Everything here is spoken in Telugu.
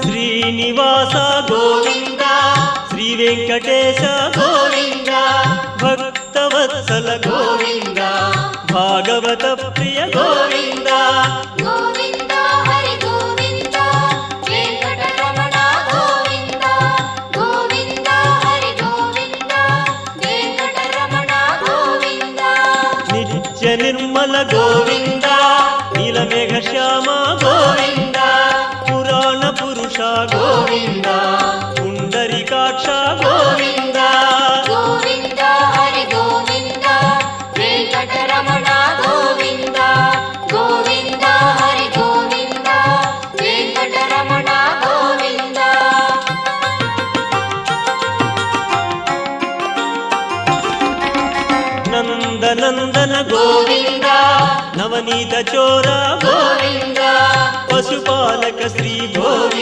శ్రీనివాస గోవింద శ్రీ వెంకటేశ గోవింద భక్తవత్సల గోవింద భాగవత ప్రియ గోవింద గోవింద హరి గోవింద వెంకటరమణ గోవింద గోవింద హరి గోవింద వెంకటరమణ గోవింద నిత్య నిర్మల గోవింద నీలమేఘ శ్యామ గోవింద పురాణ పురుష గోవింద పుండరీకాక్ష గోవింద గోవింద హరి గోవింద వెంకటరమణ గోవింద గోవింద హరి గోవింద వెంకటరమణ గోవింద నందనందన గోవింద నవనీత చోర గోవింద పశుపాలక శ్రీ గోవింద